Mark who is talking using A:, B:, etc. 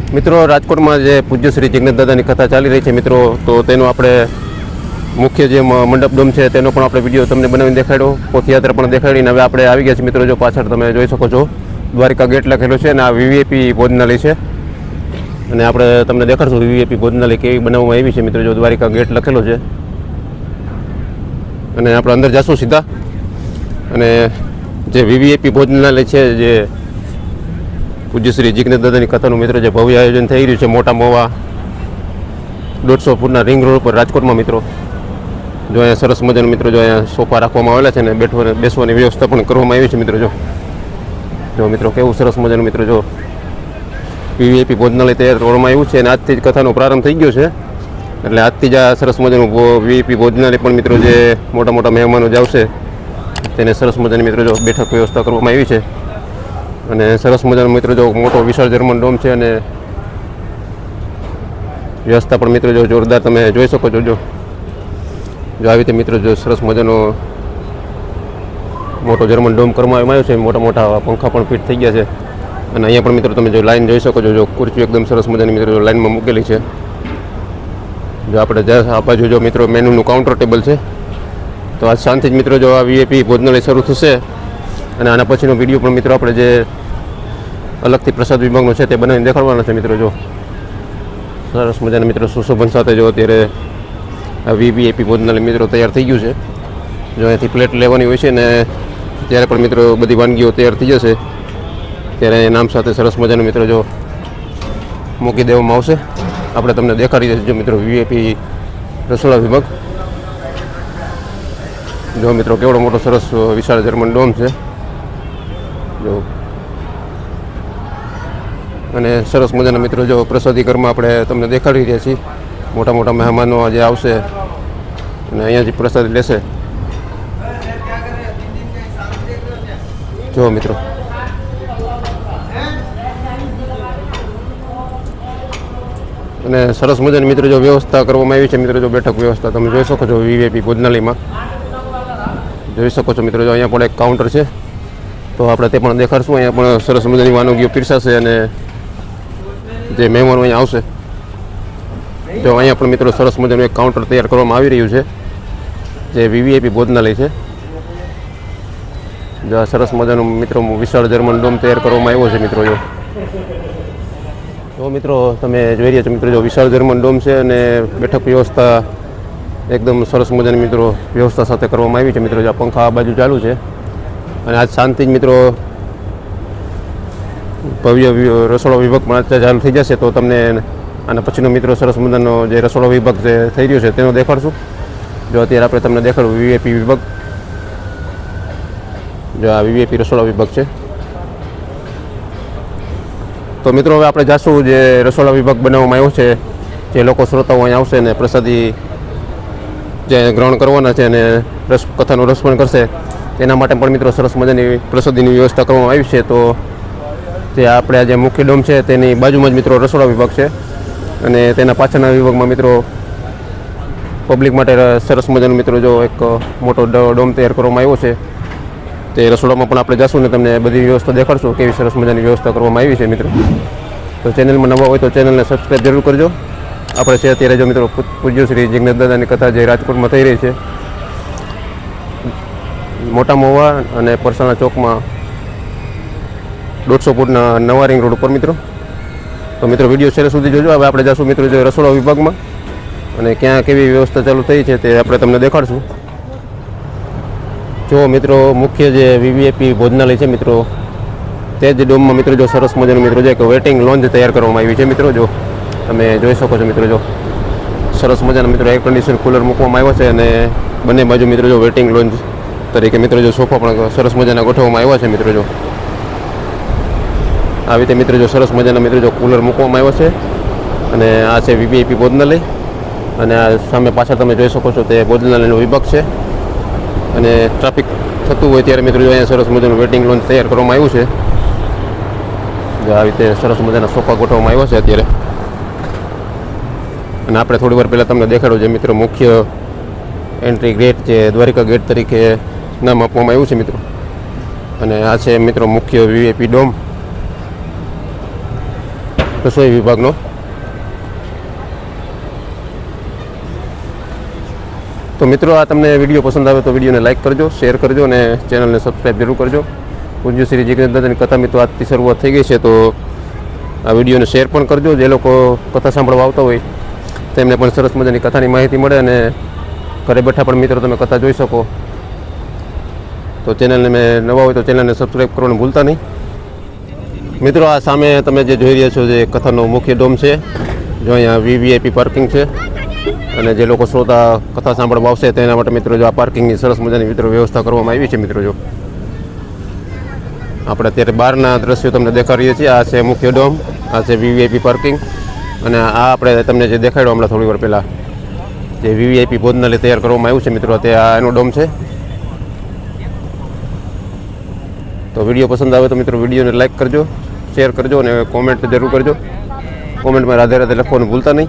A: મિત્રો રાજકોટમાં જે પૂજ્ય શ્રી જગન્નાથ દાદાની કથા ચાલી રહી છે મિત્રો, તો તેનો આપણે મુખ્ય જે મંડપ ડોમ છે તેનો પણ આપણે વિડીયો તમને બનાવીને દેખાડ્યો, પથયાત્રા પણ દેખાડીને હવે આપણે આવી ગયા છીએ મિત્રો. જો પાછળ તમે જોઈ શકો છો દ્વારિકા ગેટ લખેલો છે અને આ વીવીઆઈપી ભોજનાલય છે અને આપણે તમને દેખાડશું વીવીઆઈપી ભોજનાલય કેવી બનાવવામાં આવી છે મિત્રો. જો દ્વારિકા ગેટ લખેલો છે અને આપણે અંદર જઈશું સીધા. અને જે વીવીઆઈપી ભોજનાલય છે જે પૂજ્ય શ્રી જગન્નાથ દાદાની કથાનું મિત્રો જે ભવ્ય આયોજન થઈ રહ્યું છે મોટા મોવા 150 ફૂટના રિંગ રોડ પર રાજકોટમાં મિત્રો. જો અહીંયા સરસ મજાનું મિત્રો જો અહીંયા સોફા રાખવામાં આવેલા છે અને બેસવાની વ્યવસ્થા પણ કરવામાં આવી છે મિત્રો. જો મિત્રો કેવું સરસ મજાનું મિત્રો જો વીવીઆઈપી ભોજનાલય તૈયાર કરવામાં આવ્યું છે અને આજથી જ કથાનો પ્રારંભ થઈ ગયો છે. એટલે આજથી જ આ સરસ મજાનું વીવીઆઈપી ભોજનાલય પણ મિત્રો જે મોટા મોટા મહેમાનો જ આવશે તેને સરસ મજાની મિત્રો જો બેઠક વ્યવસ્થા કરવામાં આવી છે. અને સરસ મજાનો મિત્રો જો મોટો વિશાળ જર્મન ડોમ છે અને વ્યવસ્થા પણ મિત્રો જો જોરદાર તમે જોઈ શકો છો. જો આવી રીતે મિત્રો જો સરસ મજાનો મોટો જર્મન ડોમ કરવામાં આવ્યો છે. મોટા મોટા પંખા પણ ફિટ થઈ ગયા છે અને અહીંયા પણ મિત્રો તમે જો લાઈન જોઈ શકો છો. જો ખુરશીઓ એકદમ સરસ મજાની મિત્રો જો લાઈનમાં મૂકેલી છે. જો આપણે આ બાજુ જો મિત્રો મેનુનું કાઉન્ટર ટેબલ છે. તો આજ શાંતિ જ મિત્રો જો આ વીઆઈપી ભોજનાલય શરૂ થશે અને આના પછીનો વિડીયો પણ મિત્રો આપણે જે અલગથી પ્રસાદ વિભાગનો છે તે બનાવીને દેખાડવાના છે મિત્રો. જો સરસ મજાના મિત્રો સુશોભન સાથે જો અત્યારે આ વીવીઆઈપી ભોજનાલય મિત્રો તૈયાર થઈ ગયું છે. જો અહીંયાથી પ્લેટ લેવાની હોય છે ને ત્યારે પણ મિત્રો બધી વાનગીઓ તૈયાર થઈ જશે ત્યારે નામ સાથે સરસ મજાનું મિત્રો જો મૂકી દેવામાં આવશે. આપણે તમને દેખાડી દઈશું જો મિત્રો વીવીઆઈપી રસોડા વિભાગ. જો મિત્રો કેવડો મોટો સરસ વિશાળ જર્મન ડોમ છે. જો અને સરસ મજાના મિત્રો જો પ્રસાદી ઘરમાં આપણે તમને દેખાડી રહ્યા છીએ. મોટા મોટા મહેમાનો આજે આવશે અને અહીંયાથી પ્રસાદી લેશે. જો મિત્રો અને સરસ મજાની મિત્રો જો વ્યવસ્થા કરવામાં આવી છે મિત્રો. જો બેઠક વ્યવસ્થા તમે જોઈ શકો છો વીવીઆઈપી ભોજનાલયમાં જોઈ શકો છો મિત્રો. જો અહીંયા પણ એક કાઉન્ટર છે તો આપણે તે પણ દેખાડશું. અહીંયા પણ સરસ મજાની વાનગીઓ પીરસાશે અને જે મહેમાનો અહીંયા આવશે. જો અહીંયા પણ મિત્રો સરસ મજાનું એક કાઉન્ટર તૈયાર કરવામાં આવી રહ્યું છે જે વીવીઆઈપી ભોજનાલય છે. જો આ સરસ મજાનું મિત્રો વિશાળ જર્મન ડોમ તૈયાર કરવામાં આવ્યો છે મિત્રો. જો મિત્રો તમે જોઈ રહ્યા છો મિત્રો જો વિશાળ જર્મન ડોમ છે અને બેઠક વ્યવસ્થા એકદમ સરસ મજાની મિત્રો વ્યવસ્થા સાથે કરવામાં આવી છે મિત્રો. જો પંખા આ બાજુ ચાલુ છે અને આજ શાંતિ જ મિત્રો ભવ્ય રસોડા વિભાગ પણ અત્યારે ચાલુ થઈ જશે. તો તમને આના પછીનો મિત્રો સરસ મજાનો જે રસોડા વિભાગ જે થઈ રહ્યો છે તેનો દેખાડશું. જો અત્યારે આપણે તમને દેખાડું વીવીઆઈપી વિભાગ. જો આ વીવીઆઈપી રસોડા વિભાગ છે. તો મિત્રો હવે આપણે જાશું જે રસોડા વિભાગ બનાવવામાં આવ્યો છે. જે લોકો શ્રોતાઓ અહીં આવશે ને પ્રસાદી જે ગ્રહણ કરવાના છે અને કથાનો રસ પણ કરશે તેના માટે પણ મિત્રો સરસ મજાની પ્રસાદીની વ્યવસ્થા કરવામાં આવી છે. તો જે આપણે જે મુખ્ય ડોમ છે તેની બાજુમાં જ મિત્રો રસોડા વિભાગ છે અને તેના પાછળના વિભાગમાં મિત્રો પબ્લિક માટે સરસ મજાનો મિત્રો જો એક મોટો ડોમ તૈયાર કરવામાં આવ્યો છે. તે રસોડામાં પણ આપણે જઈશું ને તમને બધી વ્યવસ્થા દેખાડશું કેવી સરસ મજાની વ્યવસ્થા કરવામાં આવી છે મિત્રો. તો ચેનલમાં નવા હોય તો ચેનલને સબસ્ક્રાઈબ જરૂર કરજો. આપણે છે અત્યારે જો મિત્રો પૂજ્ય શ્રી જગન્નાથ દાદાની કથા જે રાજકોટમાં થઈ રહી છે મોટા મોવા અને પરસાણા ચોકમાં 150 ફૂટના નવા રિંગ રોડ ઉપર મિત્રો. તો મિત્રો વિડીયો છેલ્લે સુધી જોજો. હવે આપણે જઈશું મિત્રો જે રસોડા વિભાગમાં અને ક્યાં કેવી વ્યવસ્થા ચાલુ થઈ છે તે આપણે તમને દેખાડશું. જો મિત્રો મુખ્ય જે વીવીઆઈપી ભોજનાલય છે મિત્રો તે જ ડોમમાં મિત્રો જો સરસ મજાનું મિત્રો જે એક વેટિંગ લોન્જ તૈયાર કરવામાં આવી છે મિત્રો. જો તમે જોઈ શકો છો મિત્રો જો સરસ મજાના મિત્રો એર કન્ડિશન કુલર મૂકવામાં આવ્યો છે અને બંને બાજુ મિત્રો જો વેટિંગ લોન્જ તરીકે મિત્રો જો સોફા પણ સરસ મજાના ગોઠવવામાં આવ્યા છે મિત્રો. જો આવી રીતે મિત્રો જો સરસ મજાના મિત્રો જો કુલર મૂકવામાં આવ્યો છે અને આ છે વીવીઆઈપી ભોજનાલય અને આ સામે પાછળ તમે જોઈ શકો છો તે ભોજનાલયનો વિભાગ છે. અને ટ્રાફિક થતું હોય ત્યારે મિત્રો જો અહીંયા સરસ મજાનું વેટિંગ લોન્જ તૈયાર કરવામાં આવ્યું છે. જો આવી રીતે સરસ મજાના સોફા ગોઠવવામાં આવ્યા છે અત્યારે. અને આપણે થોડી વાર પહેલાં તમને દેખાડ્યું જે મિત્રો મુખ્ય એન્ટ્રી ગેટ જે દ્વારિકા ગેટ તરીકે નામ આપવામાં આવ્યું છે મિત્રો. અને આ છે મિત્રો મુખ્ય વીવીઆઈપી ડોમ. રસોઈ વિભાગનો. તો મિત્રો આ તમને વિડીયો પસંદ આવે તો વિડીયોને લાઇક કરજો, શેર કરજો અને ચેનલને સબસ્ક્રાઈબ જરૂર કરજો. પૂજ્ય શ્રી જીગ્નેશ દાદાની કથા મિત્રો આજથી શરૂઆત થઈ ગઈ છે, તો આ વિડીયોને શેર પણ કરજો. જે લોકો કથા સાંભળવા આવતા હોય તેમને પણ સરસ મજાની કથાની માહિતી મળે અને ઘરે બેઠા પણ મિત્રો તમે કથા જોઈ શકો. તો ચેનલને મેં નવા હોય તો ચેનલને સબસ્ક્રાઈબ કરવાનું ભૂલતા નહીં. મિત્રો આ સામે તમે જે જોઈ રહ્યા છો જે કથાનો મુખ્ય ડોમ છે, જો અહીંયા વીવીઆઈપી પાર્કિંગ છે અને જે લોકો શ્રોતા કથા સાંભળવા આવશે તેના માટે મિત્રો જો આ પાર્કિંગની સરસ મજાની મિત્રો વ્યવસ્થા કરવામાં આવી છે. મિત્રો જો આપણે અત્યારે બહારના દ્રશ્યો તમને દેખાડીએ છીએ. આ છે મુખ્ય ડોમ, આ છે વીવીઆઈપી પાર્કિંગ અને આ આપણે તમને જે દેખાડ્યો હમણાં થોડી વાર પહેલાં જે વીવીઆઈપી ભોજનાલય તૈયાર કરવામાં આવ્યું છે મિત્રો, તે આ એનો ડોમ છે. તો વિડીયો પસંદ આવે તો મિત્રો વિડીયોને લાઇક કરજો, શેર કરજો અને કોમેન્ટ જરૂર કરજો. કોમેન્ટમાં રાધે રાધે લખવાનું ભૂલતા નહીં.